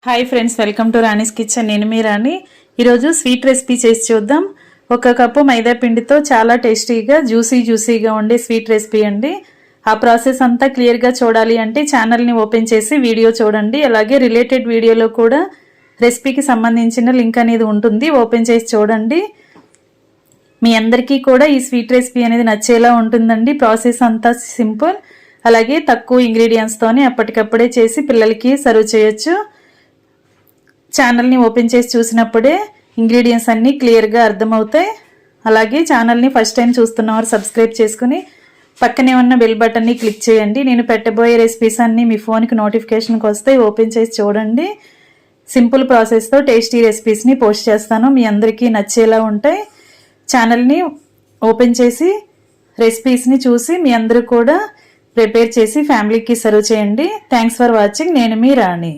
Hi friends, welcome to Rani's kitchen. నేను మీ రాణి. ఈరోజు sweet recipe చేసి చూద్దాం. 1 కప్పు మైదా పిండితో చాలా టేస్టీగా జ్యూసీగా ఉండే స్వీట్ రెసిపీ అండి. ఆ ప్రాసెస్ అంతా క్లియర్గా చూడాలి అంటే ఛానల్ని ఓపెన్ చేసి వీడియో చూడండి. అలాగే రిలేటెడ్ వీడియోలో కూడా రెసిపీకి సంబంధించిన లింక్ అనేది ఉంటుంది, ఓపెన్ చేసి చూడండి. మీ అందరికీ కూడా ఈ స్వీట్ రెసిపీ అనేది నచ్చేలా ఉంటుందండి. ప్రాసెస్ అంతా సింపుల్, అలాగే తక్కువ ఇంగ్రీడియంట్స్తోనే అప్పటికప్పుడే చేసి పిల్లలకి సర్వ్ చేయొచ్చు. ఛానల్ని ఓపెన్ చేసి చూసినప్పుడే ఇంగ్రీడియంట్స్ అన్నీ క్లియర్గా అర్థమవుతాయి. అలాగే ఛానల్ని ఫస్ట్ టైం చూస్తున్నవారు సబ్స్క్రైబ్ చేసుకుని పక్కనే ఉన్న బెల్ బటన్ని క్లిక్ చేయండి. నేను పెట్టబోయే రెసిపీస్ అన్నీ మీ ఫోన్కి నోటిఫికేషన్కి వస్తాయి, ఓపెన్ చేసి చూడండి. సింపుల్ ప్రాసెస్తో టేస్టీ రెసిపీస్ని పోస్ట్ చేస్తాను, మీ అందరికీ నచ్చేలా ఉంటాయి. ఛానల్ని ఓపెన్ చేసి రెసిపీస్ని చూసి మీ అందరూ కూడా ప్రిపేర్ చేసి ఫ్యామిలీకి సర్వ్ చేయండి. Thanks for watching. నేను మీ రాణి.